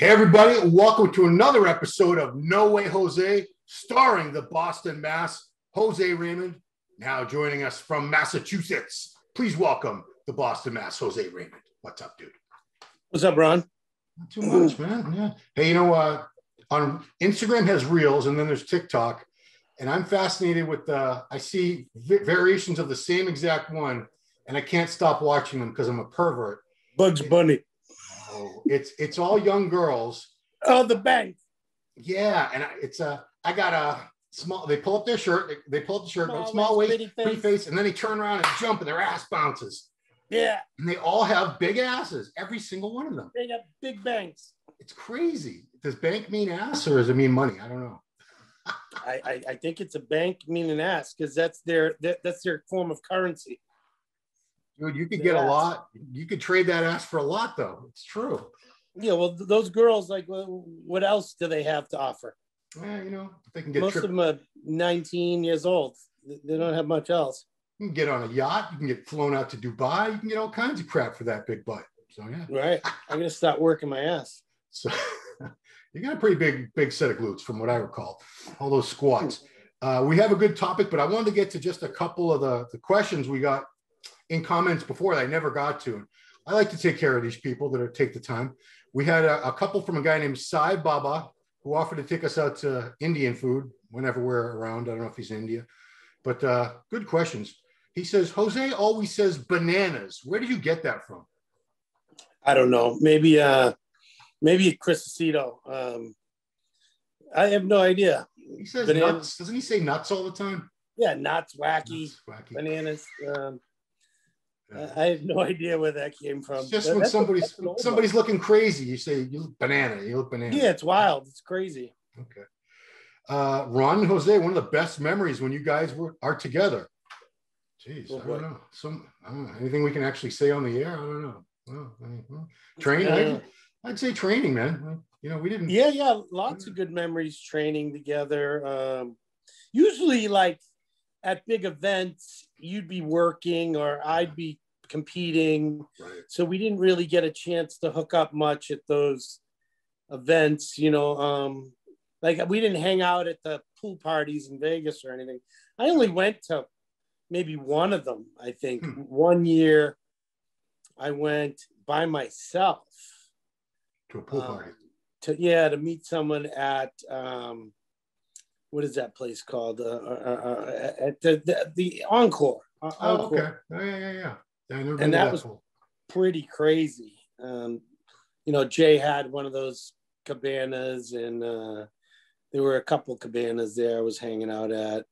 Hey, everybody, welcome to another episode of No Way Jose, starring the Boston, Mass, Jose Raymond, now joining us from Massachusetts. Please welcome the Boston, Mass, Jose Raymond. What's up, dude? What's up, Ron? Not too much, man. Yeah. Hey, you know, on Instagram has Reels, and then there's TikTok, and I'm fascinated with I see variations of the same exact one, and I can't stop watching them because I'm a pervert. Bugs Bunny. Oh, it's all young girls. Oh, the bank. Yeah, and I got a small. They pull up their shirt. They pull up the shirt. Small waist, pretty face, and then they turn around and jump, and their ass bounces. Yeah, and they all have big asses. Every single one of them. They got big banks. It's crazy. Does bank mean ass or does it mean money? I don't know. I think it's a bank meaning ass because that's their form of currency. Dude, you could get a lot. You could trade that ass for a lot, though. It's true. Yeah, well, those girls, like, what else do they have to offer? Yeah, you know, they can get. Most of them are 19 years old. They don't have much else. You can get on a yacht. You can get flown out to Dubai. You can get all kinds of crap for that big butt. So yeah. Right. I'm gonna start working my ass. So you got a pretty big set of glutes, from what I recall. All those squats. We have a good topic, but I wanted to get to just a couple of the questions we got in comments before that I never got to. I like to take care of these people that take the time. We had a couple from a guy named Sai Baba who offered to take us out to Indian food whenever we're around. I don't know if he's in India, but good questions. He says, Jose always says bananas. Where did you get that from? I don't know. Maybe Chris Aceto. I have no idea. He says nuts. Doesn't he say nuts all the time? Yeah, nuts, wacky. Bananas. I have no idea where that came from. It's just when somebody's looking crazy, you say you look banana. You look banana. Yeah, it's wild. It's crazy. Okay. Ron and Jose, one of the best memories when you guys are together. Jeez, I don't know. Anything we can actually say on the air? I don't know. Well, training. I'd say training, man. You know, we didn't. Yeah. Lots of good memories training together. Usually, like at big events, you'd be working or I'd be competing. Right. So we didn't really get a chance to hook up much at those events, you know. Like we didn't hang out at the pool parties in Vegas or anything. I only went to maybe one of them, I think. One year I went by myself. To a pool party? To meet someone at... what is that place called? At the Encore. Encore. Okay. Yeah. And that was pretty crazy. You know, Jay had one of those cabanas, and there were a couple cabanas there I was hanging out at.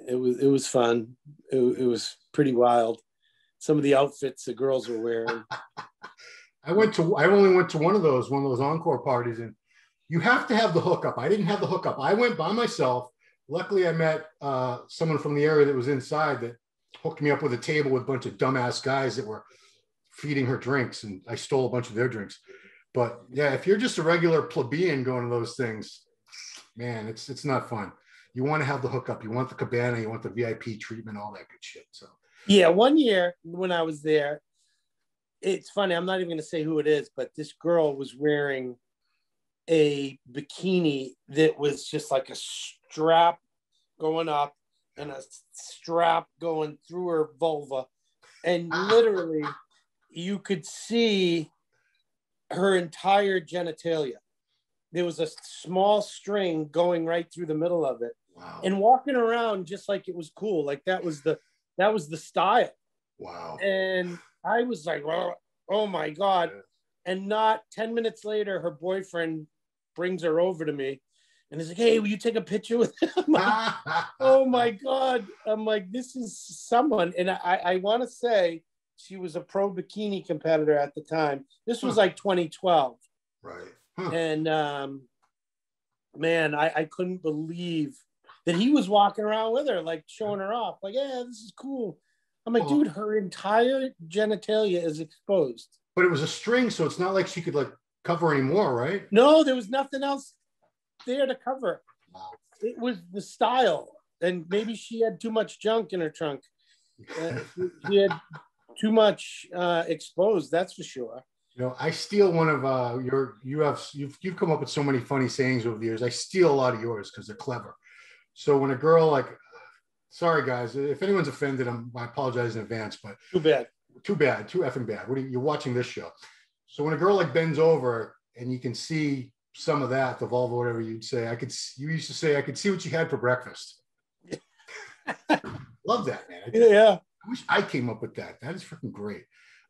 It was fun. It was pretty wild. Some of the outfits the girls were wearing. I only went to one of those Encore parties, and you have to have the hookup. I didn't have the hookup. I went by myself. Luckily, I met someone from the area that was inside that hooked me up with a table with a bunch of dumbass guys that were feeding her drinks, and I stole a bunch of their drinks. But yeah, if you're just a regular plebeian going to those things, man, it's not fun. You want to have the hookup. You want the cabana. You want the VIP treatment, all that good shit. So yeah, one year when I was there, it's funny. I'm not even going to say who it is, but this girl was wearing a bikini that was just like a strap going up and a strap going through her vulva, and literally you could see her entire genitalia. There was a small string going right through the middle of it. Wow. And walking around just like it was cool, like that was the style. Wow. And I was like, oh my God. And not 10 minutes later, her boyfriend brings her over to me and he's like, hey, will you take a picture with him? I'm like, oh my God. I'm like, this is someone. And I want to say she was a pro bikini competitor at the time. This was like 2012. Right. And man, I couldn't believe that he was walking around with her, like showing her off. Like, yeah, this is cool. I'm like, dude, her entire genitalia is exposed. But it was a string, so it's not like she could like cover anymore, right? No, there was nothing else there to cover. Wow. It was the style. And maybe she had too much junk in her trunk. She had too much exposed, that's for sure. You know, I steal one of you've come up with so many funny sayings over the years. I steal a lot of yours because they're clever. So when a girl like, sorry guys, if anyone's offended, I apologize in advance, but Too bad. Too bad, too effing bad. You're watching this show. So when a girl like bends over and you can see some of that, the vulva, whatever you'd say, you used to say, I could see what you had for breakfast. Love that, man. I wish I came up with that. That is freaking great.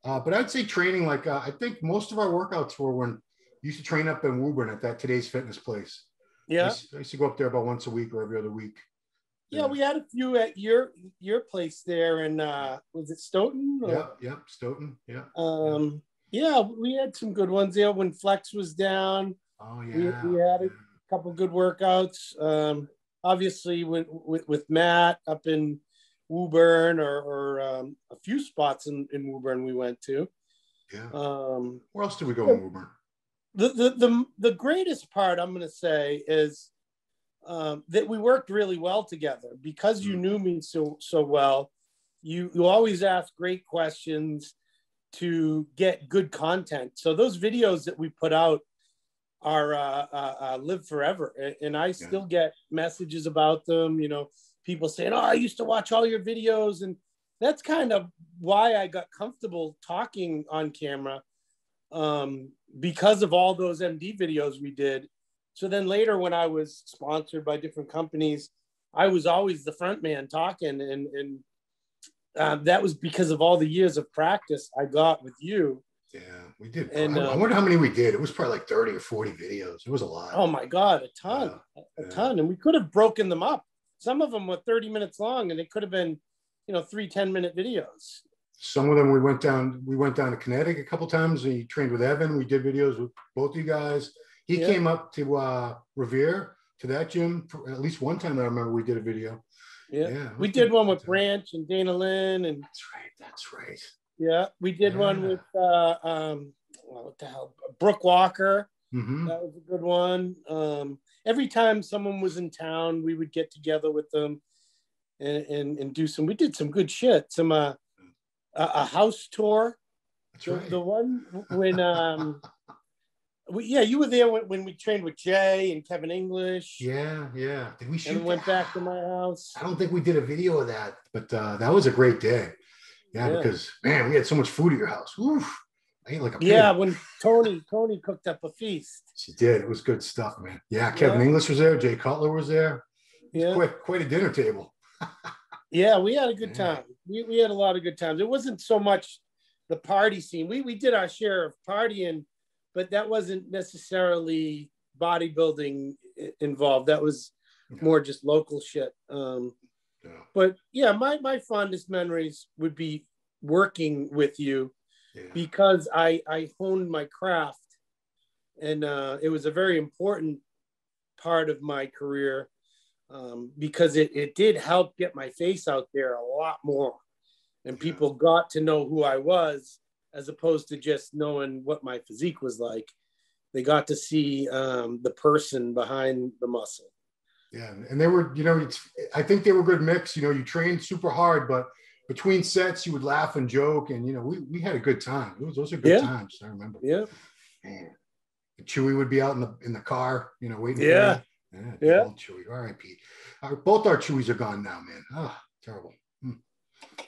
But I'd say training, like I think most of our workouts were when you used to train up in Woburn at that Today's Fitness place. Yeah. I used to go up there about once a week or every other week. Yeah, we had a few at your place there in was it Stoughton? Yeah, Stoughton. Yeah. Yeah, we had some good ones there when Flex was down. Oh yeah. We had a couple good workouts. Obviously with Matt up in Woburn or a few spots in Woburn we went to. Yeah. Where else did we go in Woburn? The greatest part I'm going to say is that we worked really well together because you knew me so well. You always ask great questions to get good content. So those videos that we put out are live forever, and I still get messages about them. You know, people saying, "Oh, I used to watch all your videos," and that's kind of why I got comfortable talking on camera, because of all those MD videos we did. So then later, when I was sponsored by different companies, I was always the front man talking, and that was because of all the years of practice I got with you. Yeah, we did. And I wonder how many we did. It was probably like 30 or 40 videos. It was a lot. Oh my God, a ton. And we could have broken them up. Some of them were 30 minutes long, and they could have been, 3 10-minute videos. Some of them we went down to Connecticut a couple times. We trained with Evan. We did videos with both you guys. He came up to Revere, to that gym for at least one time that I remember we did a video. Yeah. We did one with Branch and Dana Lynn. And That's right. Yeah. We did one with what the hell? Brooke Walker. Mm-hmm. That was a good one. Every time someone was in town, we would get together with them and do we did some good shit. Some a house tour. That's right. The one when you were there when we trained with Jay and Kevin English. Yeah. Did we shoot? And went back to my house. I don't think we did a video of that, but that was a great day. Yeah, because man, we had so much food at your house. Oof. I ate like a pig. Yeah, when Tony cooked up a feast. She did. It was good stuff, man. Yeah, Kevin English was there. Jay Cutler was there. It was quite a dinner table. Yeah, we had a good time. We had a lot of good times. It wasn't so much the party scene. We did our share of partying, but that wasn't necessarily bodybuilding involved. That was more just local shit. But yeah, my fondest memories would be working with you because I honed my craft, and it was a very important part of my career because it did help get my face out there a lot more, and people got to know who I was as opposed to just knowing what my physique was like. They got to see the person behind the muscle. Yeah, and they were, I think they were a good mix. You trained super hard, but between sets, you would laugh and joke, and we had a good time. Those are good times. I remember. Yeah. Man, Chewy would be out in the car, waiting. Yeah. For me. Yeah. Old Chewy, R.I.P. Both our Chewies are gone now, man. Oh, terrible.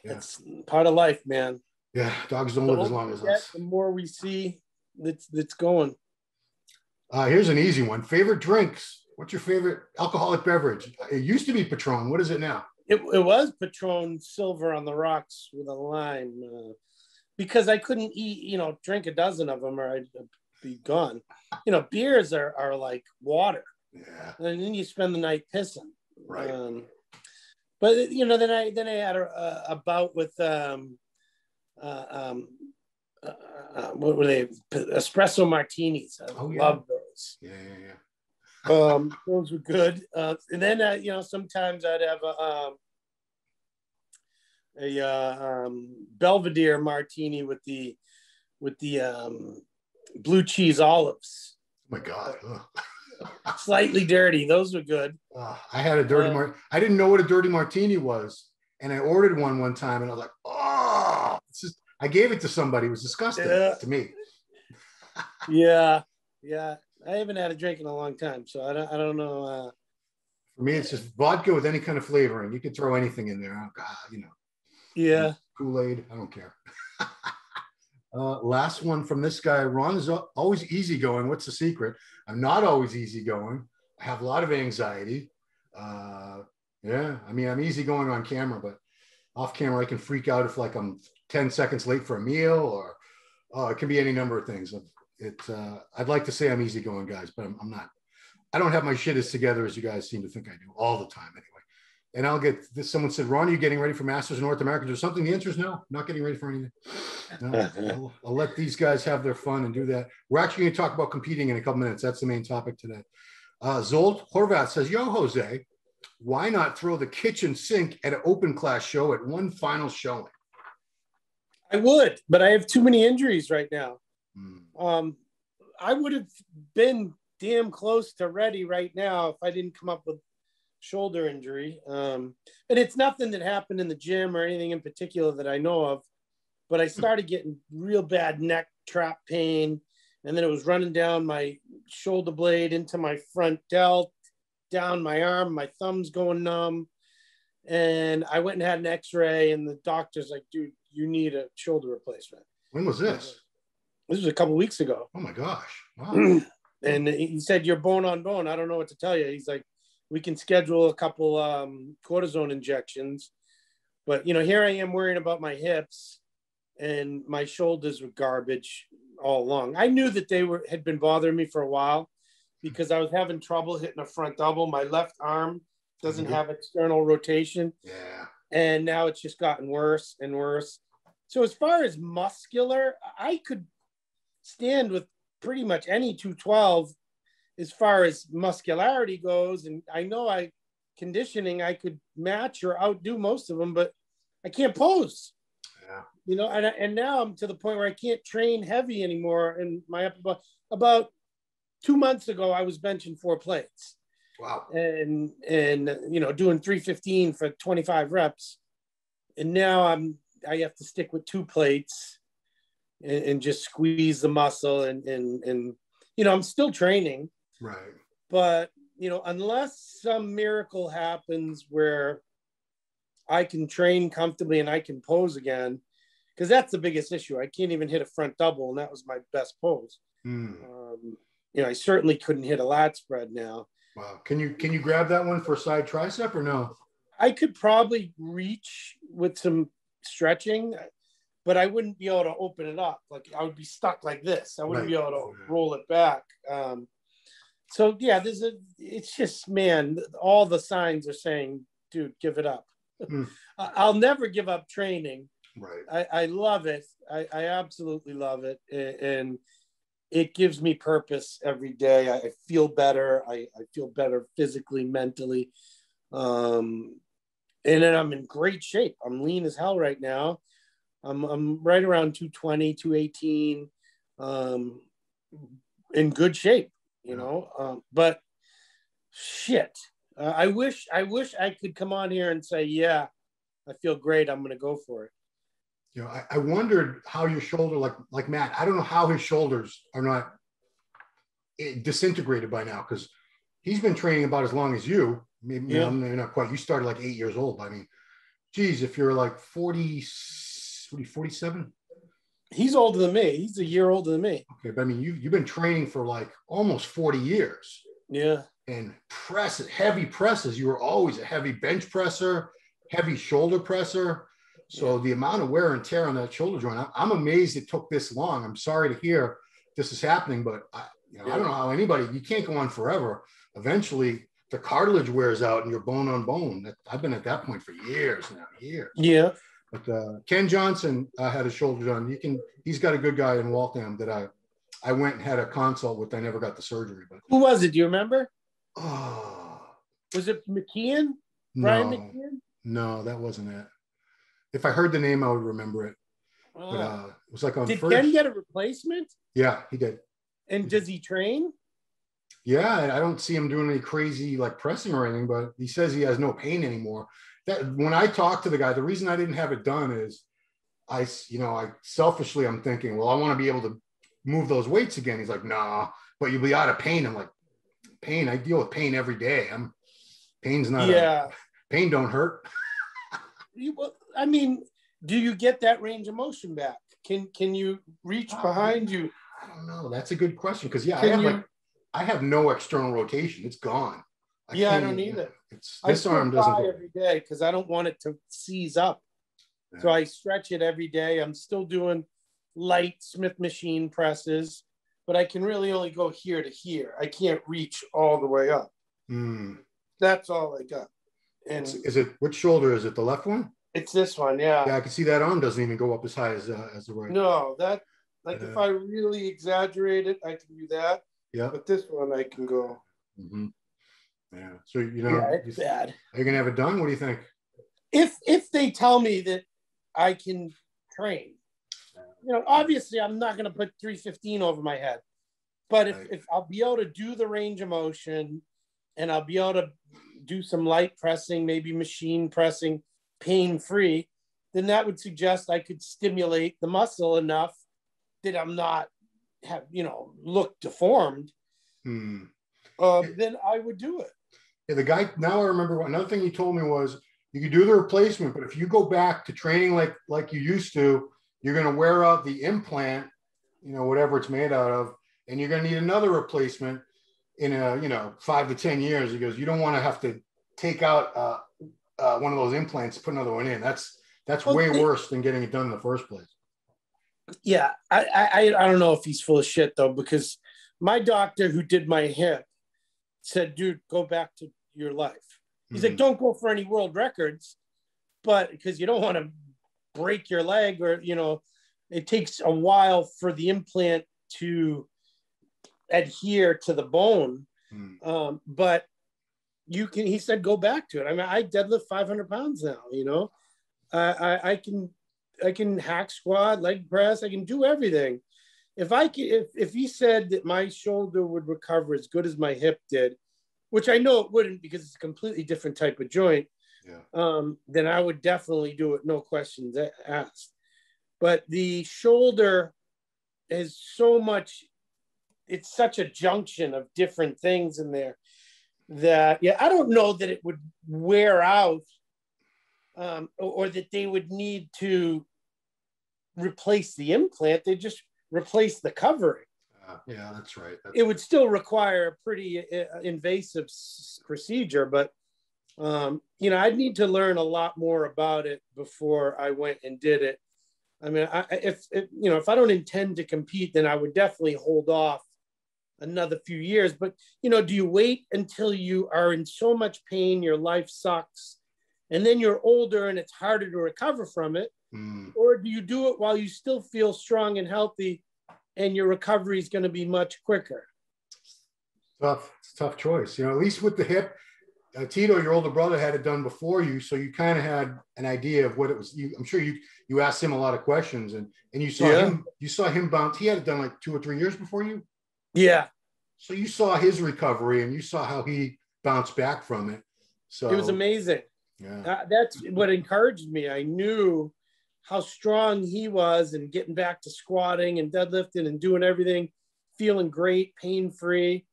It's part of life, man. Yeah, dogs don't live as long as us. The more we see that's going. Here's an easy one. Favorite drinks. What's your favorite alcoholic beverage? It used to be Patron. What is it now? It was Patron Silver on the rocks with a lime because I couldn't eat, drink a dozen of them or I'd be gone. Beers are like water. Yeah. And then you spend the night pissing. Right. But then I had a bout with what were they? Espresso martinis. I love those. Yeah. Those were good. And then sometimes I'd have a Belvedere martini with the blue cheese olives. Oh my God. Slightly dirty. Those were good. I had a dirty martini. I didn't know what a dirty martini was, and I ordered one time, and I was like, "Oh, I gave it to somebody. It was disgusting to me." Yeah. Yeah. I haven't had a drink in a long time, so I don't know. For me, it's just vodka with any kind of flavoring. You can throw anything in there. Oh, God, Yeah. Kool-Aid. I don't care. Last one from this guy. Ron is always easygoing. What's the secret? I'm not always easygoing. I have a lot of anxiety. Yeah, I mean, I'm easygoing on camera, but off camera, I can freak out if like I'm 10 seconds late for a meal, or it can be any number of things. I'd like to say I'm easygoing, guys, but I'm not. I don't have my shit as together as you guys seem to think I do all the time anyway. And I'll get this. Someone said, Ron, are you getting ready for Masters of North America or something? The answer is no, not getting ready for anything. No, I'll let these guys have their fun and do that. We're actually going to talk about competing in a couple minutes. That's the main topic today. Zolt Horvath says, yo, Jose, why not throw the kitchen sink at an open class show at one final showing? I would, but I have too many injuries right now. I would have been damn close to ready right now if I didn't come up with shoulder injury. And it's nothing that happened in the gym or anything in particular that I know of, but I started getting real bad neck trap pain. And then it was running down my shoulder blade into my front delt, down my arm, my thumb's going numb. And I went and had an x-ray, and the doctor's like, dude, you need a shoulder replacement. When was this? This was a couple of weeks ago. Oh my gosh. Wow. And he said, you're bone on bone. I don't know what to tell you. He's like, we can schedule a couple cortisone injections. But, here I am worrying about my hips, and my shoulders were garbage all along. I knew that they had been bothering me for a while because I was having trouble hitting a front double. My left arm doesn't have external rotation. Yeah. And now it's just gotten worse and worse. So as far as muscular, I could stand with pretty much any 212 as far as muscularity goes. And I know conditioning, I could match or outdo most of them, but I can't pose. Yeah. And now I'm to the point where I can't train heavy anymore. And my upper body, about 2 months ago, I was benching 4 plates. Wow. And doing 315 for 25 reps. And now I have to stick with 2 plates and just squeeze the muscle and I'm still training. Right. But, unless some miracle happens where I can train comfortably and I can pose again, because that's the biggest issue. I can't even hit a front double, and that was my best pose. I certainly couldn't hit a lat spread now. Wow. Can you grab that one for a side tricep or no? I could probably reach with some stretching, but I wouldn't be able to open it up. Like I would be stuck like this. I wouldn't be able to roll it back. So yeah, it's just, man, all the signs are saying, dude, give it up. I'll never give up training. Right. I love it. I absolutely love it. And it gives me purpose every day. I feel better. I feel better physically, mentally. And then I'm in great shape. I'm lean as hell right now. I'm right around 220, 218, in good shape, but shit. I wish I could come on here and say, yeah, I feel great. I'm going to go for it. I wondered how your shoulder, like Matt, I don't know how his shoulders are not disintegrated by now, because he's been training about as long as you. Maybe not quite. You started like 8 years old. I mean, geez, if you're like 47? He's older than me. He's a year older than me. Okay, but I mean, you've been training for like almost 40 years. Yeah. And heavy presses. You were always a heavy bench presser, heavy shoulder presser. So the amount of wear and tear on that shoulder joint, I'm amazed it took this long. I'm sorry to hear this is happening, but I don't know how you can't go on forever. Eventually the cartilage wears out and you're bone on bone. I've been at that point for years now, years. Yeah. But Ken Johnson had his shoulder done. He's got a good guy in Waltham that I went and had a consult with. I never got the surgery. But who was it? Do you remember? Oh, was it McKeon? Brian McKeon? No, that wasn't it. If I heard the name, I would remember it. But it was like on Did first. Ken get a replacement? Yeah, he did. And does he train? Yeah, I don't see him doing any crazy like pressing or anything, but he says he has no pain anymore. That when I talked to the guy, the reason I didn't have it done is I selfishly, I'm thinking, well, I want to be able to move those weights again. He's like, nah, but you'll be out of pain. I'm like, pain? I deal with pain every day. Pain's not pain don't hurt. I mean, do you get that range of motion back? Can you reach behind you? I don't know. That's a good question. Because I have no external rotation. It's gone. I don't need it. This arm doesn't go every day because I don't want it to seize up. Yeah. So I stretch it every day. I'm still doing light Smith machine presses, but I can really only go here to here. I can't reach all the way up. That's all I got. And is it, which shoulder is it? The left one? It's this one, yeah. Yeah, I can see that arm doesn't even go up as high as the right. No, if I really exaggerate it, I can do that. Yeah. But this one I can go. Mm-hmm. Yeah. So it's bad. Are you gonna have it done? What do you think? If they tell me that I can train, obviously I'm not gonna put 315 over my head. But if I'll be able to do the range of motion and I'll be able to do some light pressing, maybe machine pressing, pain-free, then that would suggest I could stimulate the muscle enough that I'm not look deformed. Then I would do it. Yeah, the guy, now I remember another thing he told me was you could do the replacement, but if you go back to training like you used to, you're going to wear out the implant, whatever it's made out of, and you're going to need another replacement in 5 to 10 years. He goes, you don't want to have to take out one of those implants, put another one in. That's way worse than getting it done in the first place. Yeah, I don't know if he's full of shit though, because my doctor who did my hip said, dude, go back to your life. He's like, don't go for any world records, but because you don't want to break your leg or, it takes a while for the implant to adhere to the bone. But he said, go back to it. I mean, I deadlift 500 pounds now, I can hack squat, leg press. I can do everything. If he said that my shoulder would recover as good as my hip did, which I know it wouldn't because it's a completely different type of joint, then I would definitely do it. No questions asked. But the shoulder is it's such a junction of different things in there that, I don't know that it would wear out or that they would need to replace the implant. They just replace the covering. Yeah, that's right. It would still require a pretty invasive procedure, but I'd need to learn a lot more about it before I went and did it. I mean, if I don't intend to compete, then I would definitely hold off another few years. But do you wait until you are in so much pain, your life sucks, and then you're older and it's harder to recover from it? Or do you do it while you still feel strong and healthy and your recovery is going to be much quicker? It's a tough choice. At least with the hip, Tito, your older brother, had it done before you, so you kind of had an idea of what it was. I'm sure you asked him a lot of questions, and you saw him bounce. He had it done like 2 or 3 years before you. Yeah. So you saw his recovery, and you saw how he bounced back from it. So it was amazing. Yeah, that's what encouraged me. I knew how strong he was, and getting back to squatting and deadlifting and doing everything, feeling great, pain-free.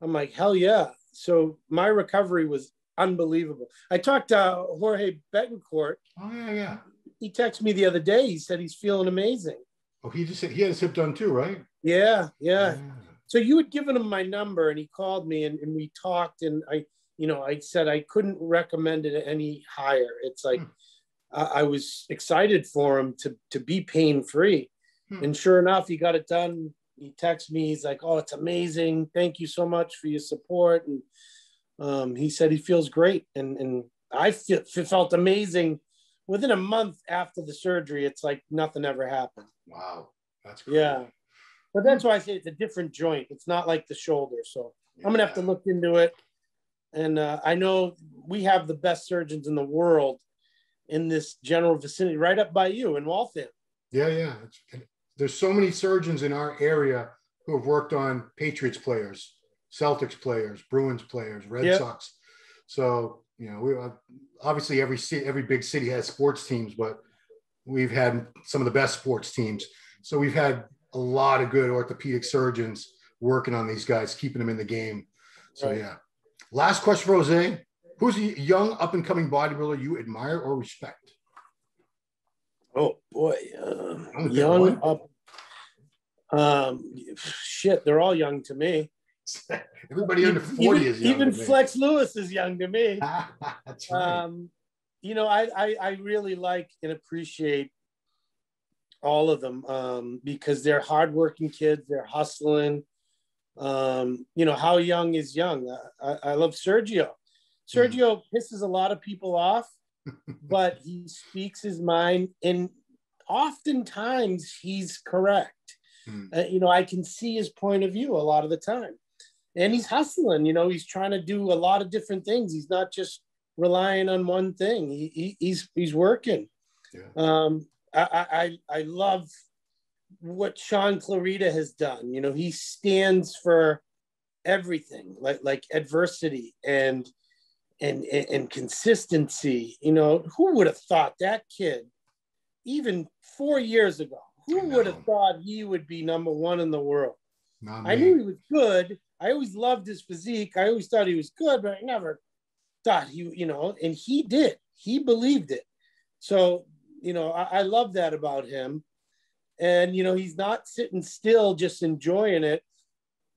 I'm like, hell yeah. So my recovery was unbelievable. I talked to Jorge Betancourt. Oh, yeah. He texted me the other day. He said he's feeling amazing. Oh, he had his hip done too, right? Yeah. So you had given him my number, and he called me, and we talked, and I said I couldn't recommend it any higher. It's like, I was excited for him to be pain-free. And sure enough, he got it done. He texted me. He's like, oh, it's amazing. Thank you so much for your support. And he said he feels great. And I felt amazing. Within a month after the surgery, it's like nothing ever happened. Wow. That's great. Yeah. But that's why I say it's a different joint. It's not like the shoulder. So I'm going to have to look into it. And I know we have the best surgeons in the world in this general vicinity, right up by you in Waltham. Yeah. There's so many surgeons in our area who have worked on Patriots players, Celtics players, Bruins players, Red Sox. So, we obviously every big city has sports teams, but we've had some of the best sports teams. So we've had a lot of good orthopedic surgeons working on these guys, keeping them in the game. So Right. yeah. Last question for Jose. Who's a young up and coming bodybuilder you admire or respect? Oh boy, Young up. Shit, they're all young to me. Everybody under 40 is young. Even Flex Lewis is young to me. That's right. You know, I really like and appreciate all of them because they're hardworking kids. They're hustling. You know, how young is young? I love Sergio. Sergio pisses a lot of people off, but he speaks his mind, and oftentimes he's correct. You know, I can see his point of view a lot of the time, and he's hustling. You know, he's trying to do a lot of different things. He's not just relying on one thing. He's working. Yeah. I love what Sean Clarita has done. You know, he stands for everything, like adversity and consistency. You know, who would have thought that kid, even 4 years ago, who would have thought he would be number one in the world? I knew he was good. I always loved his physique. I always thought he was good, but I never thought you know, and he did. He believed it. So, you know, I love that about him. And, you know, he's not sitting still, just enjoying it.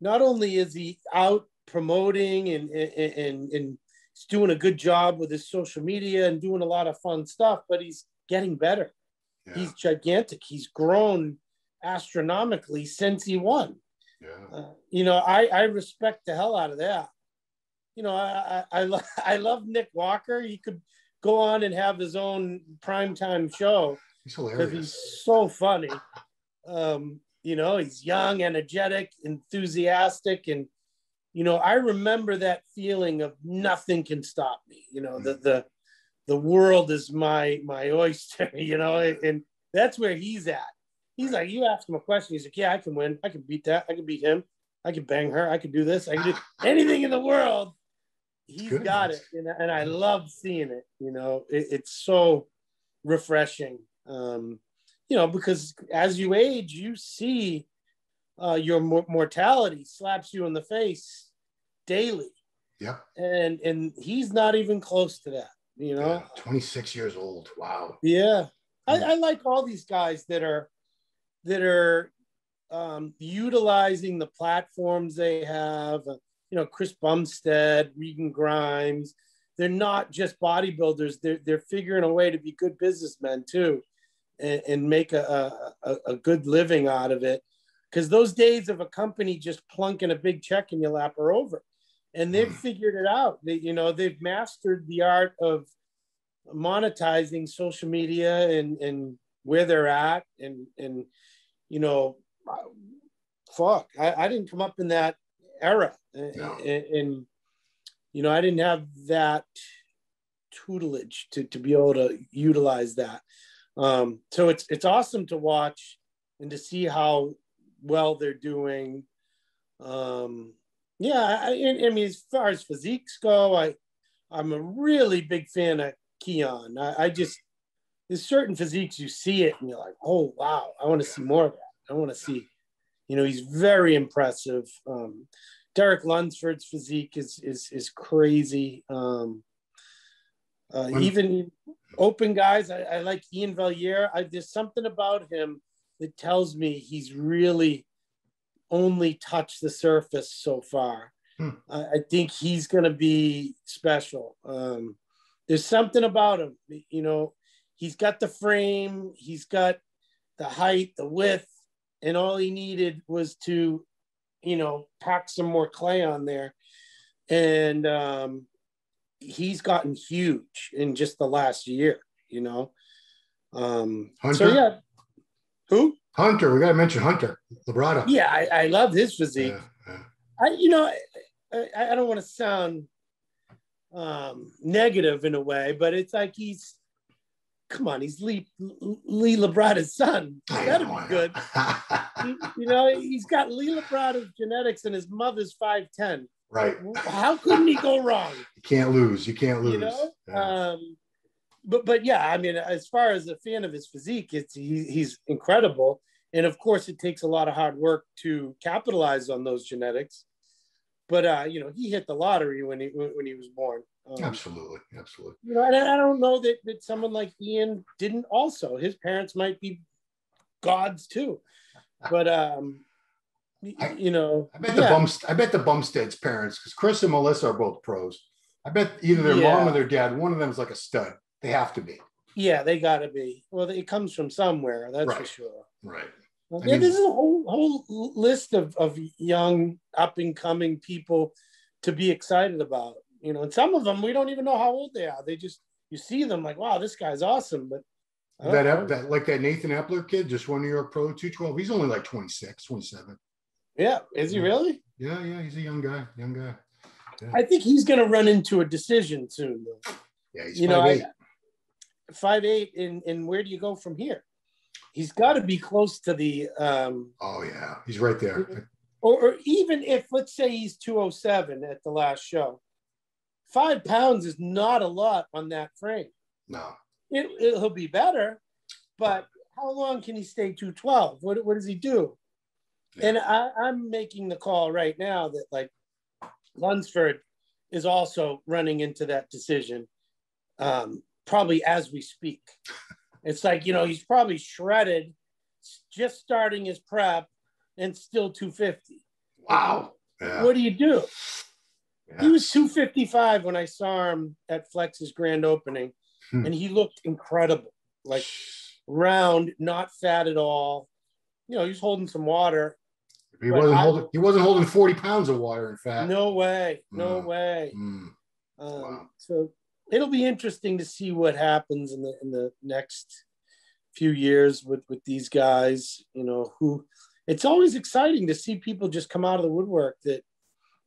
Not only is he out promoting and he's doing a good job with his social media and doing a lot of fun stuff, but he's getting better. Yeah. He's gigantic. He's grown astronomically since he won. Yeah. You know, I respect the hell out of that. You know, I love Nick Walker. He could go on and have his own primetime show. He's hilarious. Because he's so funny. You know, he's young, energetic, enthusiastic. And, you know, I remember that feeling of nothing can stop me. You know, the world is my oyster, you know, and that's where he's at. He's like, you ask him a question, he's like, yeah, I can win. I can beat that. I can beat him. I can bang her. I can do this. I can do anything in the world. He's got it. And I love seeing it. You know, it's so refreshing. You know, because as you age, you see your mortality slaps you in the face daily. Yeah. And he's not even close to that, you know. Yeah, 26 years old. Wow. Yeah. I like all these guys that are utilizing the platforms they have. You know, Chris Bumstead, Regan Grimes. They're not just bodybuilders. They're figuring a way to be good businessmen too, and make a good living out of it. Because those days of a company just plunking a big check in your lap are over, and they've figured it out. They've mastered the art of monetizing social media and where they're at, and you know, fuck, I didn't come up in that era, and you know, I didn't have that tutelage to be able to utilize that. So it's awesome to watch and to see how well they're doing. Yeah, I mean, as far as physiques go, I'm a really big fan of Keon. I just, there's certain physiques you see it and you're like, oh wow, I want to see more of that. I want to see, you know, he's very impressive. Derek Lunsford's physique is crazy. Even open guys, I like Ian Valliere. There's something about him that tells me he's really only touched the surface so far. I think he's going to be special. There's something about him, you know, he's got the frame, he's got the height, the width, and all he needed was to, you know, pack some more clay on there. And he's gotten huge in just the last year, you know. Hunter? So yeah. Who? Hunter. We got to mention Hunter Labrada. Yeah, I love his physique. Yeah. I don't want to sound negative in a way, but it's like he's Lee Labrada's son. That'd be good. You know, he's got Lee Labrada's genetics and his mother's 5'10". Right. How couldn't he go wrong? You can't lose. You know? Yeah. But yeah, I mean, as far as a fan of his physique, he's incredible. And of course, it takes a lot of hard work to capitalize on those genetics. But you know, he hit the lottery when he was born. Absolutely. You know, and I don't know that someone like Ian didn't also. His parents might be gods too, but you know, I bet the Bumstead's parents, because Chris and Melissa are both pros. I bet either their mom or their dad, one of them is like a stud. They have to be. Yeah, they got to be. Well, it comes from somewhere, that's for sure. Right. Well, there's a whole list of young up and coming people to be excited about. You know, and some of them we don't even know how old they are. They just, you see them like, wow, this guy's awesome. But that like that Nathan Epler kid, just won New York Pro 212. He's only like 26, 27. Yeah, is he really? Yeah, he's a young guy. Yeah. I think he's going to run into a decision soon, though. Yeah, he's 5'8". 5'8", and where do you go from here? He's got to be close to the. Oh yeah, he's right there. Or even if, let's say, he's 207 at the last show, 5 pounds is not a lot on that frame. No, he'll be better, but how long can he stay 212? What does he do? Yeah. And I'm making the call right now that like Lunsford is also running into that decision, probably as we speak. It's like, you know, he's probably shredded, just starting his prep, and still 250. Wow. Yeah. What do you do? Yeah. He was 255 when I saw him at Flex's grand opening, and he looked incredible. Like round, not fat at all. You know, he was holding some water. He wasn't holding 40 pounds of water, in fact. No way. Wow. So it'll be interesting to see what happens in the next few years with these guys, you know, who it's always exciting to see people just come out of the woodwork that,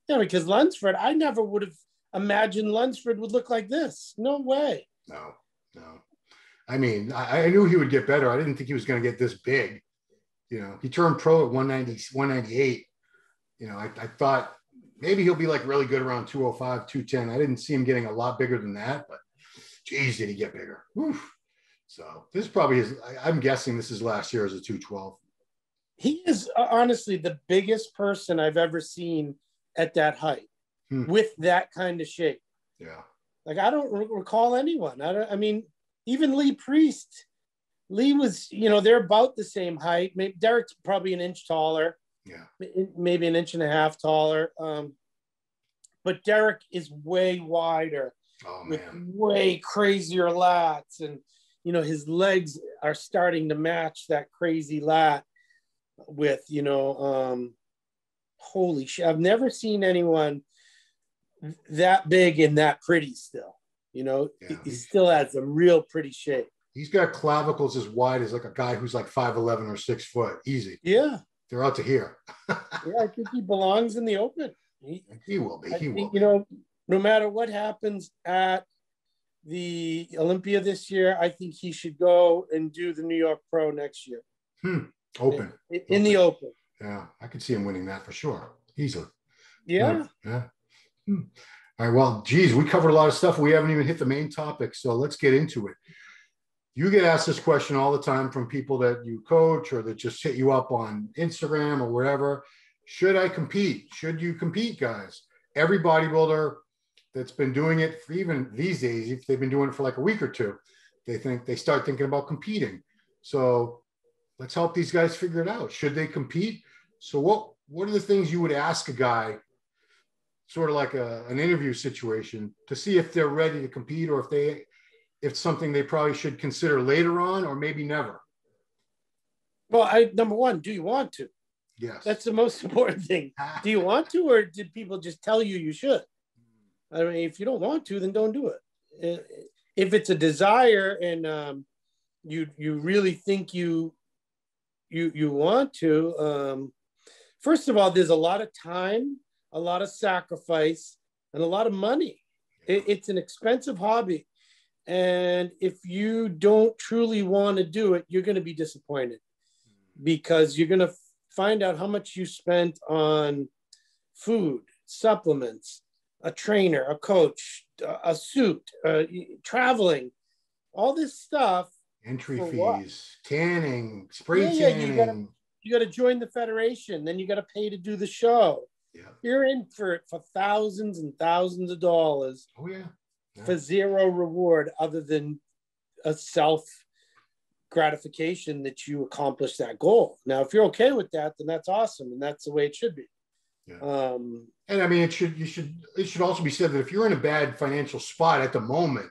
you know, because Lunsford, I never would have imagined Lunsford would look like this. No way. No. I mean, I knew he would get better. I didn't think he was going to get this big. You know, he turned pro at 190, 198. You know, I thought maybe he'll be like really good around 205, 210. I didn't see him getting a lot bigger than that, but geez, did he get bigger. Oof. So this is probably I'm guessing this is last year as a 212. He is honestly the biggest person I've ever seen at that height with that kind of shape. Yeah. Like, I don't recall anyone. I mean, even Lee Priest. Lee was, you know, they're about the same height. Maybe Derek's probably an inch taller. Yeah. Maybe an inch and a half taller. But Derek is way wider. Oh, with man. Way crazier lats. And, you know, his legs are starting to match that crazy lat with, you know, holy shit. I've never seen anyone that big and that pretty still. You know, he still has a real pretty shape. He's got clavicles as wide as like a guy who's like 5'11" or 6 foot. Easy. Yeah. They're out to here. Yeah, I think he belongs in the open. He will be. He will be. You know, no matter what happens at the Olympia this year, I think he should go and do the New York Pro next year. Open. In the open. Yeah, I could see him winning that for sure. Easily. Yeah. Yeah. All right. Well, geez, we covered a lot of stuff. We haven't even hit the main topic. So let's get into it. You get asked this question all the time from people that you coach or that just hit you up on Instagram or wherever. Should I compete? Should you compete, guys? Every bodybuilder that's been doing it for even these days, if they've been doing it for like a week or two, they start thinking about competing. So let's help these guys figure it out. Should they compete? So what are the things you would ask a guy, sort of like an interview situation, to see if they're ready to compete or if it's something they probably should consider later on or maybe never? Well, number one, do you want to? Yes. That's the most important thing. Do you want to, or did people just tell you should? I mean, if you don't want to, then don't do it. If it's a desire and you really think you want to, first of all, there's a lot of time, a lot of sacrifice, and a lot of money. It's an expensive hobby. And if you don't truly want to do it, you're going to be disappointed because you're going to find out how much you spent on food, supplements, a trainer, a coach, a suit, traveling, all this stuff. Entry fees, tanning, spray tanning. you got to join the federation. Then you got to pay to do the show. Yeah. You're in for it for thousands and thousands of dollars. Oh yeah. For zero reward other than a self gratification that you accomplished that goal. Now, if you're okay with that, then that's awesome, and that's the way it should be. Yeah. And I mean, it should also be said that if you're in a bad financial spot at the moment,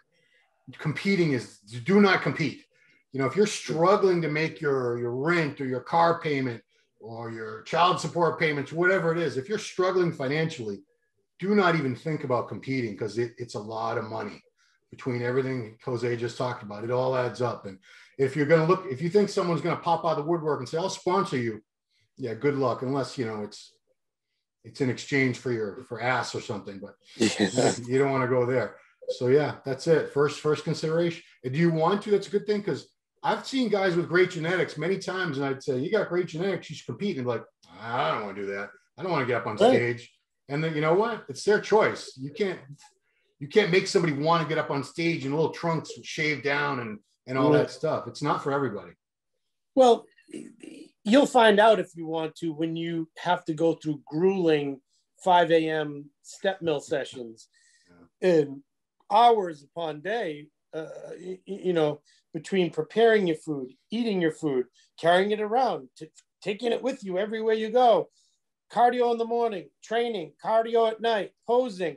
competing is, do not compete. You know, if you're struggling to make your rent or your car payment or your child support payments, whatever it is, if you're struggling financially, do not even think about competing, because it's a lot of money between everything Jose just talked about. It all adds up. And if you're going to look, if you think someone's going to pop out of the woodwork and say, I'll sponsor you, yeah, good luck. Unless, you know, it's in exchange for ass or something, but you don't want to go there. So yeah, that's it. First consideration. And do you want to? That's a good thing, because I've seen guys with great genetics many times, and I'd say, you got great genetics, you should compete. And they're like, I don't want to do that. I don't want to get up on stage. And then, you know what? It's their choice. You can't make somebody want to get up on stage in little trunks shaved down and all that stuff. It's not for everybody. Well, you'll find out if you want to when you have to go through grueling 5 a.m. step mill sessions and hours upon day, you know, between preparing your food, eating your food, carrying it around, taking it with you everywhere you go, cardio in the morning, training, cardio at night, posing.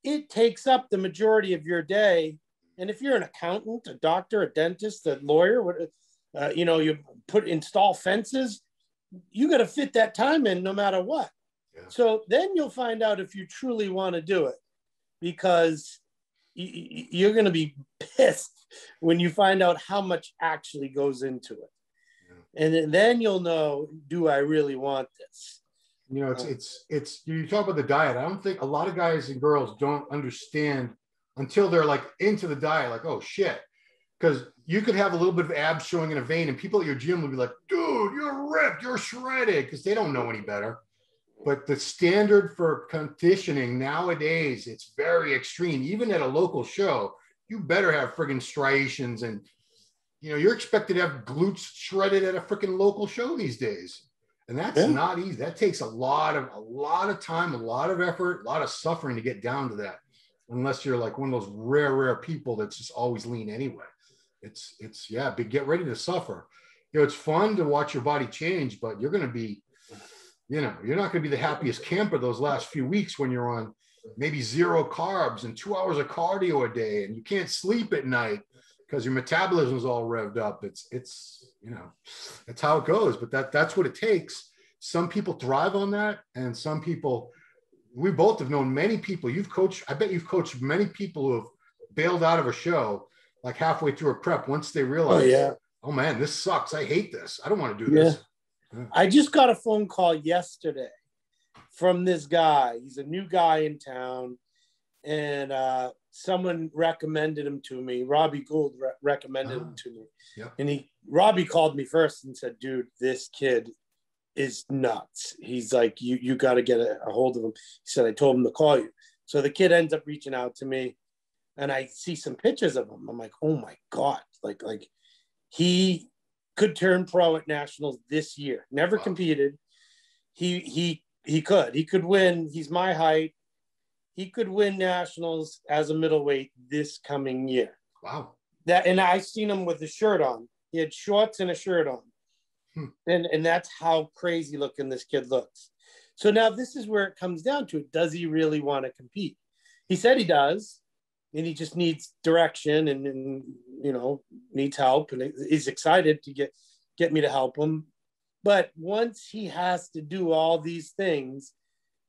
It takes up the majority of your day. And if you're an accountant, a doctor, a dentist, a lawyer, you know, you install fences, you got to fit that time in no matter what. Yeah. So then you'll find out if you truly want to do it, because you're going to be pissed when you find out how much actually goes into it. Yeah. And then you'll know, do I really want this? You know, it's you talk about the diet. I don't think a lot of guys and girls don't understand until they're like into the diet, like, oh shit. Because you could have a little bit of abs showing in a vein, and people at your gym will be like, dude, you're ripped, you're shredded, because they don't know any better. But the standard for conditioning nowadays, it's very extreme. Even at a local show, you better have friggin' striations, and you know, you're expected to have glutes shredded at a freaking local show these days. And that's not easy. That takes a lot of time, a lot of effort, a lot of suffering to get down to that. Unless you're like one of those rare people that's just always lean anyway. It's but get ready to suffer. You know, it's fun to watch your body change, but you're going to be, you know, you're not going to be the happiest camper those last few weeks when you're on maybe 0 carbs and 2 hours of cardio a day, and you can't sleep at night because your metabolism is all revved up. It's, you know, that's how it goes, but that's what it takes. Some people thrive on that. And some people, we both have known many people I bet you've coached many people who have bailed out of a show like halfway through a prep once they realize, oh man, this sucks. I hate this. I don't want to do this. Yeah. I just got a phone call yesterday from this guy. He's a new guy in town, and someone recommended him to me. Robbie Gould recommended him to me. Yeah. And Robbie called me first and said, dude, this kid is nuts. He's like, you got to get a hold of him. He said, I told him to call you. So the kid ends up reaching out to me, and I see some pictures of him. I'm like, oh my God. Like he could turn pro at nationals this year. Never competed. He could win. He's my height. He could win nationals as a middleweight this coming year. Wow. And I seen him with a shirt on. He had shorts and a shirt on. And that's how crazy looking this kid looks. So now this is where it comes down to it. Does he really want to compete? He said he does, and he just needs direction and you know, needs help, and he's excited to get me to help him. But once he has to do all these things,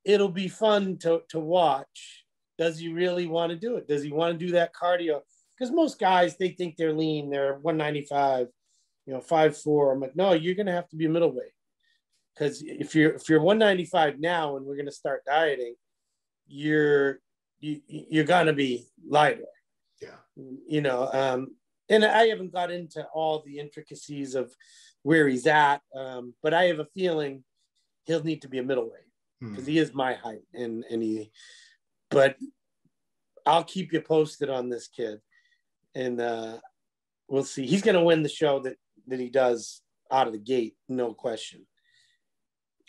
it'll be fun to watch. Does he really want to do it? Does he want to do that cardio? Because most guys, they think they're lean. They're 195, you know, 5'4". I'm like, no, you're going to have to be a middleweight. Because if you're 195 now and we're going to start dieting, you're going to be lighter. Yeah. You know, and I haven't got into all the intricacies of where he's at, but I have a feeling he'll need to be a middleweight. Because he is my height, but I'll keep you posted on this kid, and we'll see. He's going to win the show that he does out of the gate, no question.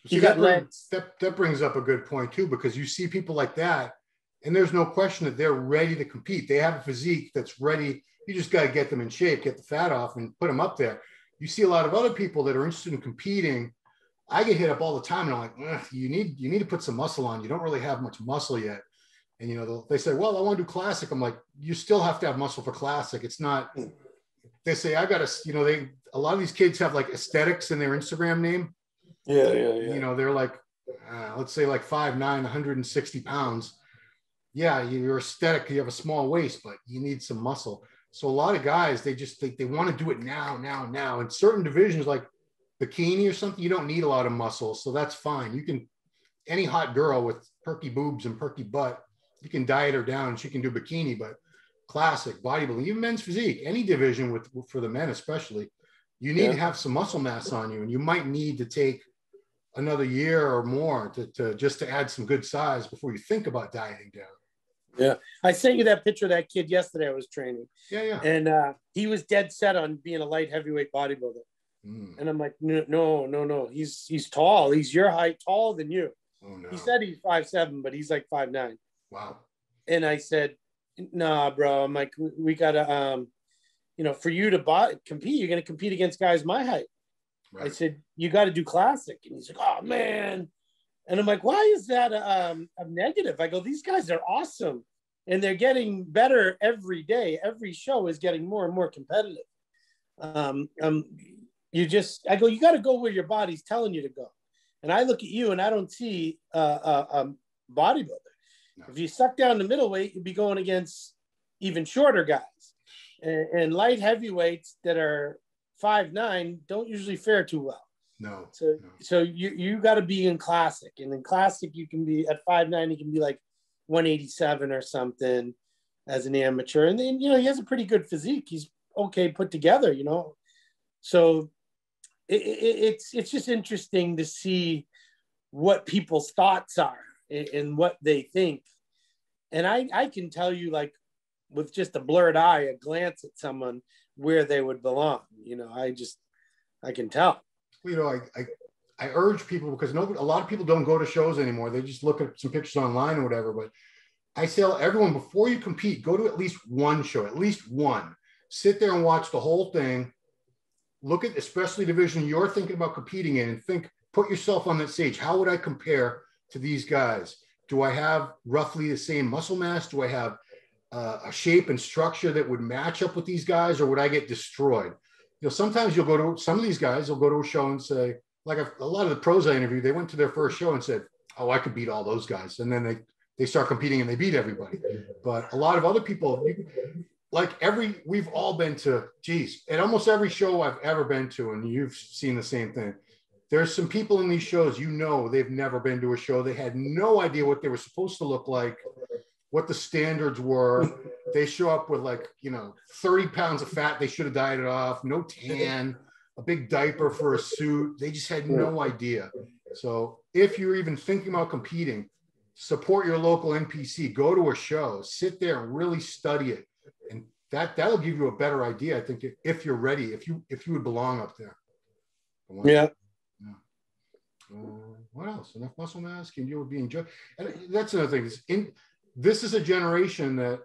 See, that brings up a good point too, because you see people like that, and there's no question that they're ready to compete. They have a physique that's ready. You just got to get them in shape, get the fat off, and put them up there. You see a lot of other people that are interested in competing. I get hit up all the time, and I'm like, you need to put some muscle on. You don't really have much muscle yet. And, you know, they say, well, I want to do classic. I'm like, you still have to have muscle for classic. It's not, they say, I got to, you know, a lot of these kids have like aesthetics in their Instagram name. Yeah. You know, they're like, let's say like 5'9", 160 pounds. Yeah, you're aesthetic. You have a small waist, but you need some muscle. So a lot of guys, they just think they want to do it now. In certain divisions like bikini or something, you don't need a lot of muscle. So that's fine. Any hot girl with perky boobs and perky butt, you can diet her down and she can do bikini, but classic, bodybuilding, even men's physique, any division for the men especially, you need to have some muscle mass on you, and you might need to take another year or more to add some good size before you think about dieting down. Yeah. I sent you that picture of that kid yesterday I was training. Yeah. And he was dead set on being a light heavyweight bodybuilder. And I'm like, no. He's tall. He's your height, taller than you. Oh, no. He said he's 5'7", but he's like 5'9". Wow. And I said, nah, bro. I'm like, we gotta, you know, for you to compete, you're gonna compete against guys my height. Right. I said, you got to do classic. And he's like, oh man. And I'm like, why is that a negative? I go, these guys are awesome, and they're getting better every day. Every show is getting more and more competitive. I go, you got to go where your body's telling you to go. And I look at you, and I don't see a bodybuilder. No. If you suck down the middleweight, you'd be going against even shorter guys, and light heavyweights that are 5'9" don't usually fare too well. No. So you got to be in classic, and in classic you can be at 5'9", you can be like 187 or something as an amateur, and then, you know, he has a pretty good physique. He's okay put together, you know. So it's just interesting to see what people's thoughts are and what they think, and I can tell you, like, with just a blurred eye, a glance at someone, where they would belong. You know, I can tell. You know, I urge people, because a lot of people don't go to shows anymore. They just look at some pictures online or whatever. But I tell everyone, before you compete, go to at least one show, at least one. Sit there and watch the whole thing. Look at, especially division you're thinking about competing in, and put yourself on that stage. How would I compare to these guys? Do I have roughly the same muscle mass? Do I have a shape and structure that would match up with these guys, or would I get destroyed? You know, sometimes you'll go to some of these guys, they'll go to a show and say, like a lot of the pros I interviewed, they went to their first show and said, oh, I could beat all those guys. And then they start competing and they beat everybody. But a lot of other people, we've all been to, at almost every show I've ever been to, and you've seen the same thing. There's some people in these shows, you know, they've never been to a show. They had no idea what they were supposed to look like, what the standards were. They show up with, like, you know, 30 pounds of fat they should have dieted off, no tan, a big diaper for a suit. They just had no idea. So if you're even thinking about competing, support your local NPC, go to a show, sit there and really study it. And that'll give you a better idea, I think, if you're ready, if you would belong up there. Yeah. What else? Enough muscle mass? Can you be enjoyed? And that's another thing. This is a generation that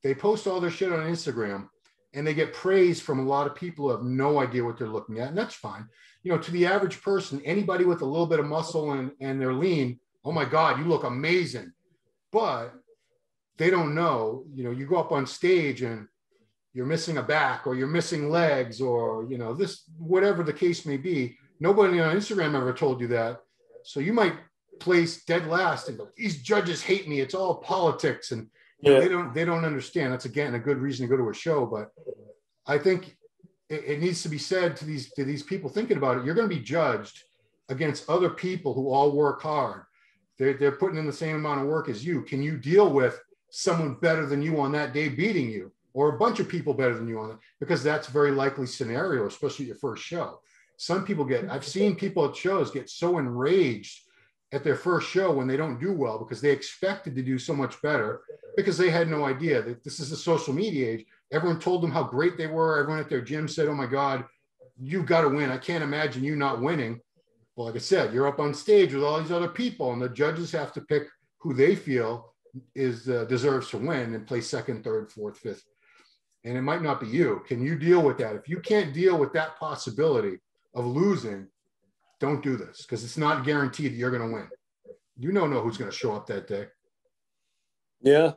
they post all their shit on Instagram, and they get praise from a lot of people who have no idea what they're looking at. And that's fine. You know, to the average person, anybody with a little bit of muscle and they're lean, oh my God, you look amazing. But they don't know, you know, you go up on stage and you're missing a back, or you're missing legs, or, you know, this, whatever the case may be. Nobody on Instagram ever told you that. So you might place dead last and go, these judges hate me. It's all politics. And they don't understand. That's, again, a good reason to go to a show. But I think it needs to be said to these people thinking about it. You're going to be judged against other people who all work hard. They're putting in the same amount of work as you. Can you deal with someone better than you on that day beating you, or a bunch of people better than you on that? Because that's a very likely scenario, especially your first show. Some people I've seen people at shows get so enraged at their first show when they don't do well, because they expected to do so much better, because they had no idea that this is a social media age. Everyone told them how great they were. Everyone at their gym said, oh my God, you've got to win. I can't imagine you not winning. Well, like I said, you're up on stage with all these other people, and the judges have to pick who they feel is deserves to win and play second, third, fourth, fifth. And it might not be you. Can you deal with that? If you can't deal with that possibility of losing, don't do this, because it's not guaranteed that you're going to win. You don't know who's going to show up that day. Yeah.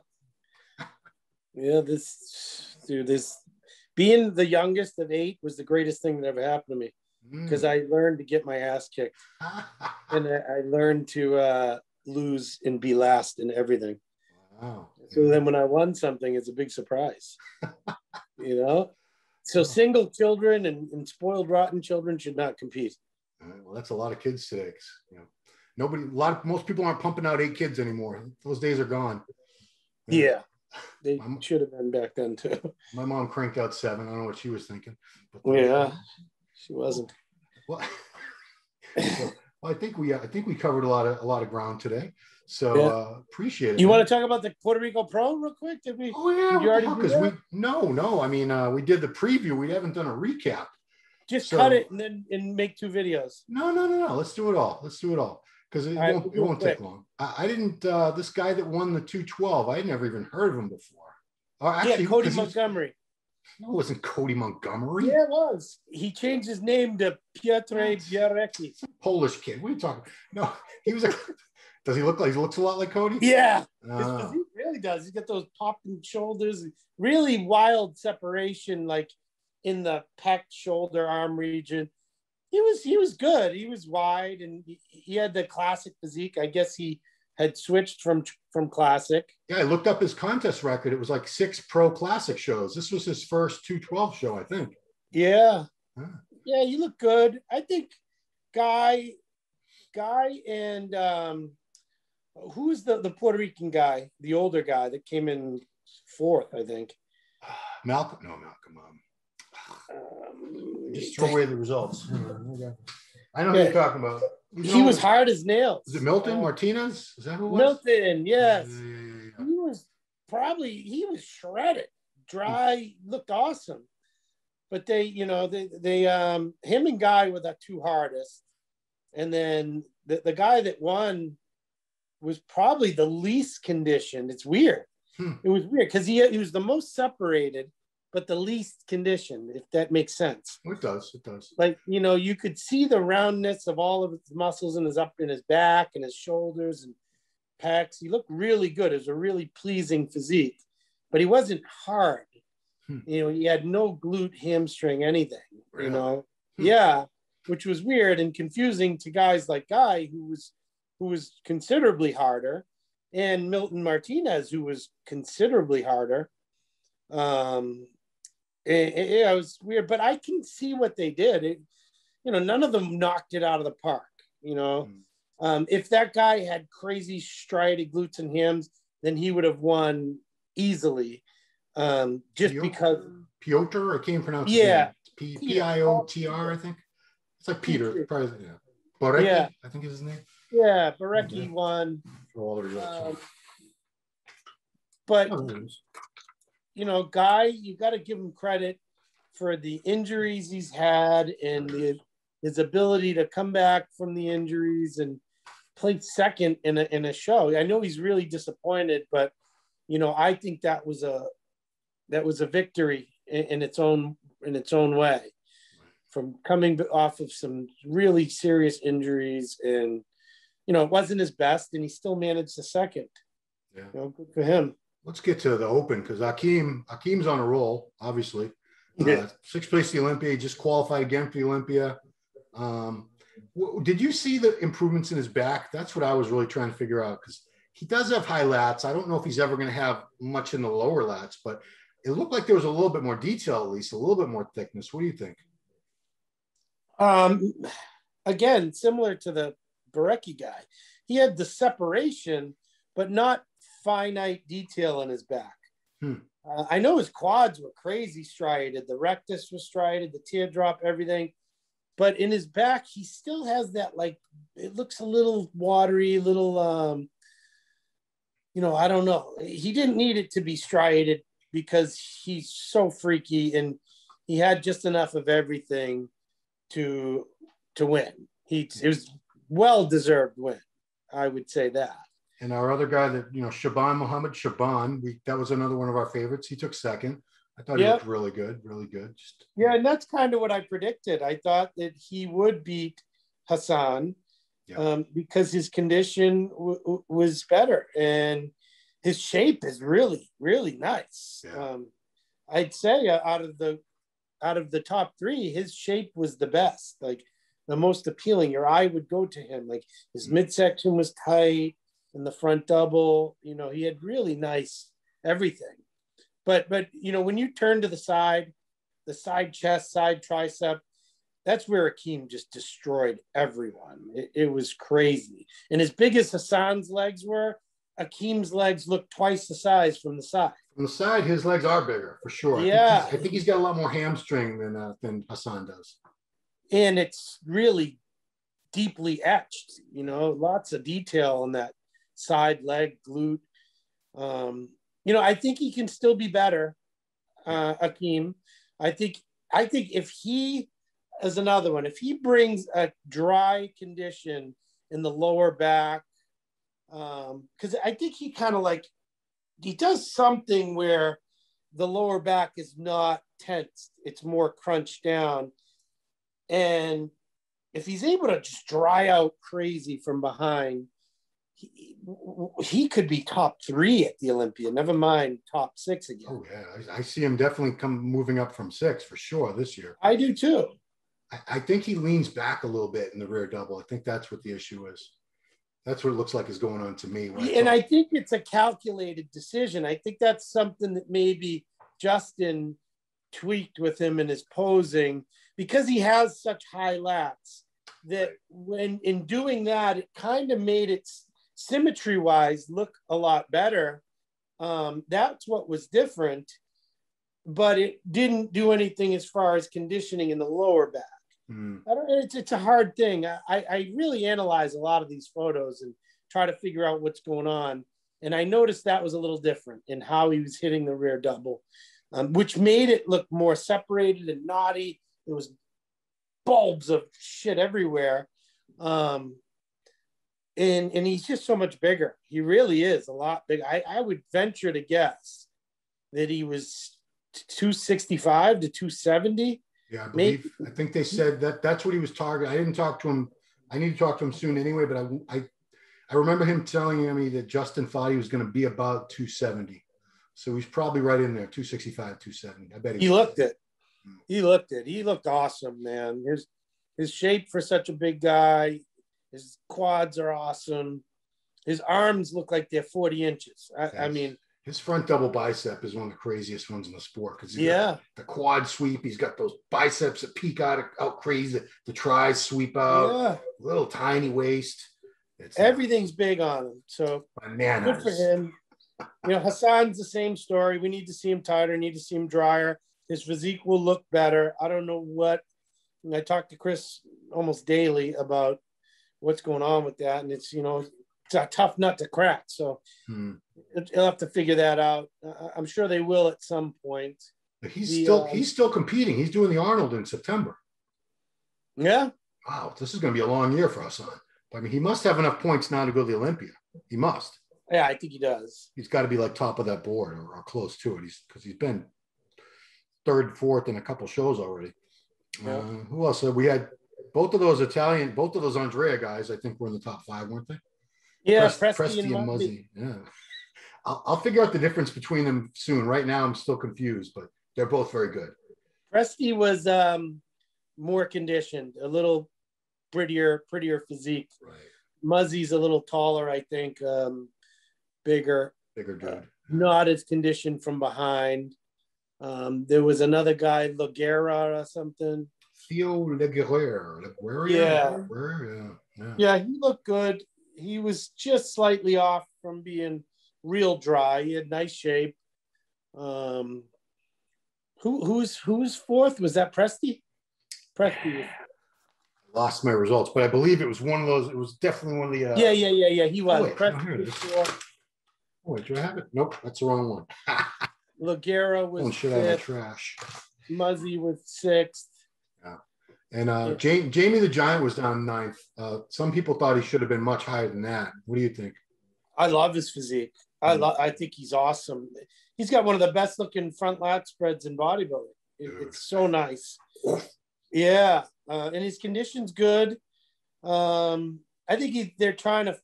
Yeah. This being the youngest of 8 was the greatest thing that ever happened to me, because I learned to get my ass kicked and I learned to lose and be last in everything. Wow. So then when I won something, it's a big surprise, you know? So single children and spoiled, rotten children should not compete. Well, that's a lot of kids today. You know, most people aren't pumping out 8 kids anymore. Those days are gone. Yeah. They should have been back then too. My mom cranked out 7. I don't know what she was thinking. But she wasn't. Well, I think we covered a lot of ground today. So appreciate it. You want to talk about the Puerto Rico Pro real quick? Did we? Oh yeah. Did you already do that? No. I mean, we did the preview. We haven't done a recap. Just cut it and make 2 videos. No. Let's do it all. Because it won't take long. I didn't. This guy that won the 212, I had never even heard of him before. Actually, Cody Montgomery. No, it wasn't Cody Montgomery. Yeah, it was. He changed his name to Piotr Biarecki. Polish kid. What are you talking? No, he was. Does he look like? He looks a lot like Cody. Yeah, he really does. He's got those popping shoulders, really wild separation, like in the pec, shoulder, arm region. He was good. He was wide, and he had the classic physique. I guess he had switched from classic. Yeah, I looked up his contest record. It was like 6 pro classic shows. This was his first 212 show, I think. Yeah. Yeah, you look good. I think Guy and who's the Puerto Rican guy, the older guy that came in 4th, I think. Malcolm. Just throw away the results. I know who you're talking about. He was hard as nails. Is it Milton Martinez? Is that who it was? Milton, yes. Yeah. He was shredded, dry, looked awesome. But they him and Guy were the 2 hardest. And then the guy that won was probably the least conditioned. It's weird. It was weird because he was the most separated, but the least conditioned, if that makes sense. It does. Like, you could see the roundness of all of his muscles in his back and his shoulders and pecs. He looked really good. It was a really pleasing physique, but he wasn't hard. He had no glute, hamstring, anything, Really? Yeah, which was weird and confusing to guys like Guy, who was considerably harder, and Milton Martinez, who was considerably harder. It was weird, but I can see what they did. None of them knocked it out of the park. If that guy had crazy striated glutes and hams, then he would have won easily. Because Piotr, I can't pronounce it. Piotr, I think. It's like Peter. Probably, yeah. Borecki, I think is his name. Yeah, Borecki won. For all the results. But Guy, you got to give him credit for the injuries he's had and his ability to come back from the injuries and play second in a show. I know he's really disappointed, but I think that was a victory in its own way, from coming off of some really serious injuries, and it wasn't his best, and he still managed the second. Yeah, good for him. Let's get to the Open, because Hakeem's on a roll, obviously. 6th place at the Olympia. He just qualified again for the Olympia. Did you see the improvements in his back? That's what I was really trying to figure out, because he does have high lats. I don't know if he's ever going to have much in the lower lats, but it looked like there was a little bit more detail, at least a little bit more thickness. What do you think? Again, similar to the Borecki guy, he had the separation, but not finite detail in his back. I know his quads were crazy striated. The rectus was striated, the teardrop, everything. But in his back, he still has that, like, it looks a little watery, little, I don't know. He didn't need it to be striated because he's so freaky, and he had just enough of everything. to win. It was well-deserved win. I would say that. And our other guy that, Mohammed Shaban, that was another one of our favorites. He took second. I thought he looked really good, really good. And that's kind of what I predicted. I thought that he would beat Hassan because his condition was better and his shape is really, really nice. Yeah. I'd say out of the top three, his shape was the best, like the most appealing. Your eye would go to him. Like his midsection was tight and the front double, he had really nice everything. But when you turn to the side chest, side tricep, that's where Akeem just destroyed everyone. It was crazy. And as big as Hassan's legs were, Akeem's legs looked twice the size from the side. From the side, his legs are bigger for sure. Yeah, I think he's got a lot more hamstring than Hassan does. And it's really deeply etched. Lots of detail on that side leg, glute. I think he can still be better, Akeem. I think if he is another one, if he brings a dry condition in the lower back, because I think he kind of he does something where the lower back is not tensed, it's more crunched down. And if he's able to just dry out crazy from behind, he could be top 3 at the Olympia, never mind top 6 again. Oh yeah, I see him definitely moving up from 6 for sure this year. I do too. I think he leans back a little bit in the rear double. I think that's what the issue is. That's what it looks like is going on to me. And I think it's a calculated decision. I think that's something that maybe Justin tweaked with him in his posing, because he has such high lats that when in doing that, it kind of made it symmetry wise look a lot better. That's what was different, but it didn't do anything as far as conditioning in the lower back. It's a hard thing. I really analyze a lot of these photos and try to figure out what's going on. And I noticed that was a little different in how he was hitting the rear double, which made it look more separated and knotty. There was bulbs of shit everywhere. And he's just so much bigger. He really is a lot bigger. I would venture to guess that he was 265 to 270. Yeah, I think they said that's what he was targeting. I didn't talk to him. I need to talk to him soon anyway, but I remember him telling me that Justin thought he was going to be about 270. So he's probably right in there, 265, 270. I bet he looked it. He looked it. He looked awesome, man. His shape for such a big guy. His quads are awesome. His arms look like they're 40 inches. I mean, his front double bicep is one of the craziest ones in the sport, because the quad sweep, he's got those biceps that peek out crazy. The tries sweep out, little tiny waist. Everything's big on him. So bananas. Good for him. Hassan's the same story. We need to see him tighter, need to see him drier. His physique will look better. I don't know what. I talk to Chris almost daily about what's going on with that, and it's it's a tough nut to crack. So he'll have to figure that out. I'm sure they will at some point. But he's still competing. He's doing the Arnold in September. Yeah. Wow, this is going to be a long year for Hassan. I mean, he must have enough points now to go to the Olympia. He must. Yeah, I think he does. He's got to be like top of that board or close to it. Because he's been 3rd, 4th in a couple shows already. Yeah. Who else? We had both of those Andrea guys. I think were in the top 5, weren't they? Yeah, Presti and Muzzy. Yeah, I'll figure out the difference between them soon. Right now, I'm still confused, but they're both very good. Presti was more conditioned, a little prettier physique. Right. Muzzy's a little taller, I think, bigger dude. Not as conditioned from behind. There was another guy, Laguerra or something. Theo Laguerre. Yeah, he looked good. He was just slightly off from being real dry. He had nice shape. Who's 4th? Was that Presti? Presti. Lost my results, but I believe it was one of those. It was definitely one of the. Yeah. He was. Here it is. Oh, wait, do I have it? Nope, that's the wrong one. Laguerra was. Shit out of the trash. Muzzy was 6th. And Yeah. Jamie the Giant was down 9th. Some people thought he should have been much higher than that. What do you think? I love his physique. I think he's awesome. He's got one of the best looking front lat spreads in bodybuilding. It's so nice. Yeah. And his condition's good. I think they're trying to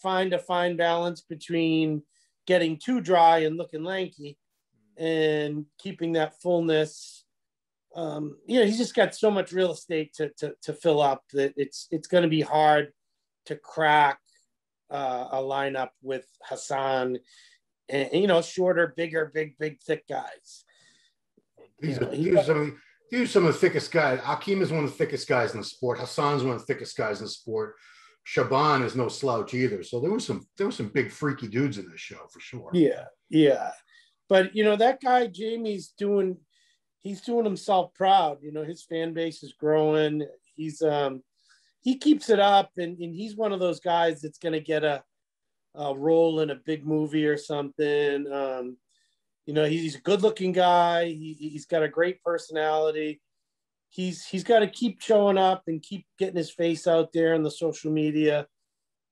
find a fine balance between getting too dry and looking lanky and keeping that fullness. He's just got so much real estate to fill up that it's going to be hard to crack a lineup with Hassan and shorter, bigger, big, thick guys. These are some of the thickest guys. Akeem is one of the thickest guys in the sport. Hassan's one of the thickest guys in the sport. Shaban is no slouch either. So there was some big freaky dudes in this show for sure. Yeah. But that guy Jamie's doing himself proud. His fan base is growing. He keeps it up, and he's one of those guys that's going to get a role in a big movie or something. He's a good-looking guy. He's got a great personality. He's got to keep showing up and keep getting his face out there in the social media,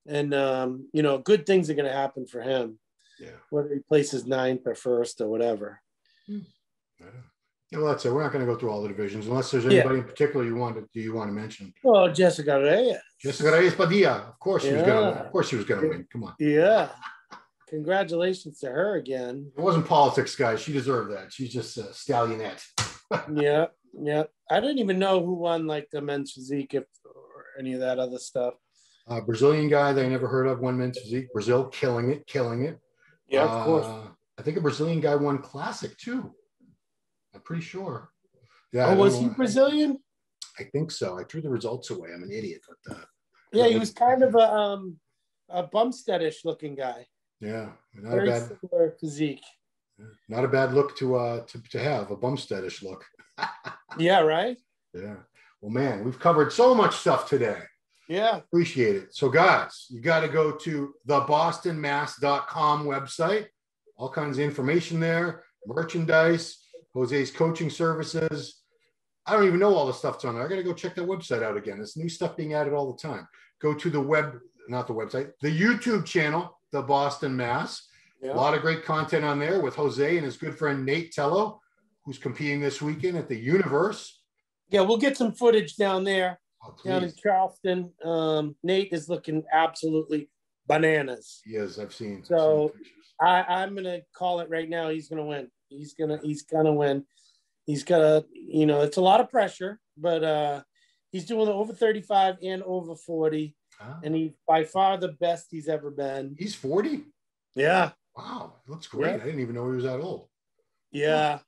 and good things are going to happen for him. Yeah. Whether he places 9th or 1st or whatever. Yeah. Well, that's it. We're not going to go through all the divisions unless there's anybody in particular you want to mention. Well, Jessica Reyes Padilla. Of course she was going to win. Of course she was going to win. Come on. Yeah. Congratulations to her again. It wasn't politics, guys. She deserved that. She's just a stallionette. Yeah. I didn't even know who won like the men's physique or any of that other stuff. Brazilian guy they never heard of won men's physique. Brazil killing it. Yeah, of course. I think a Brazilian guy won classic too. I'm pretty sure. Yeah. Oh, was he Brazilian? I think so. I threw the results away. I'm an idiot. But yeah, he was kind of a Bumsteadish looking guy. Yeah, very similar physique. Not a bad look to have, a Bumsteadish look. Yeah, right. Yeah. Well, man, we've covered so much stuff today. Yeah. Appreciate it. So, guys, you got to go to thebostonmass.com website. All kinds of information there, merchandise, Jose's coaching services. I don't even know all the stuff's on there. I got to go check that website out again. There's new stuff being added all the time. Go to the YouTube channel, The Boston Mass. Yeah. A lot of great content on there with Jose and his good friend Nate Tello, who's competing this weekend at the Universe. Yeah, we'll get some footage down there, down in Charleston. Nate is looking absolutely bananas. He is. I've seen. So I'm going to call it right now. He's going to win. He's gonna win. He's got to, it's a lot of pressure, but he's doing over 35 and over 40. And he's by far the best he's ever been. He's 40? Yeah. Wow. That's great. Yeah. I didn't even know he was that old. Yeah.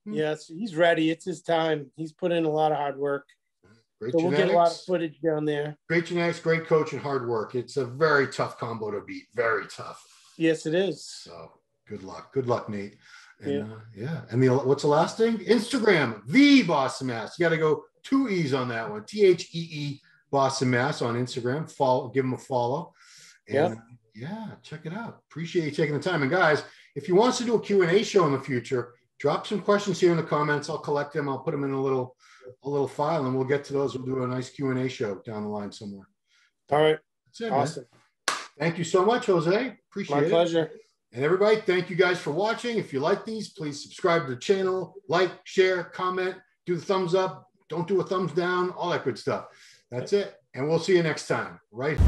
Yes, he's ready. It's his time. He's put in a lot of hard work. Great We'll get a lot of footage down there. Great genetics, great coach, and hard work. It's a very tough combo to beat. Very tough. Yes, it is. So good luck. Good luck, Nate. And And what's the last thing? Instagram, the Boston Mass. You got to go 2 E's on that one. THEE Boston Mass on Instagram. Follow, give them a follow. And check it out. Appreciate you taking the time. And guys, if you want us to do a Q&A show in the future, drop some questions here in the comments. I'll collect them. I'll put them in a little file, and we'll get to those. We'll do a nice Q&A show down the line somewhere. All right. That's it, awesome. Man. Thank you so much, Jose. Appreciate it. My pleasure. And everybody, thank you guys for watching. If you like these, please subscribe to the channel, like, share, comment, do the thumbs up, don't do a thumbs down, all that good stuff. That's it. And we'll see you next time, right?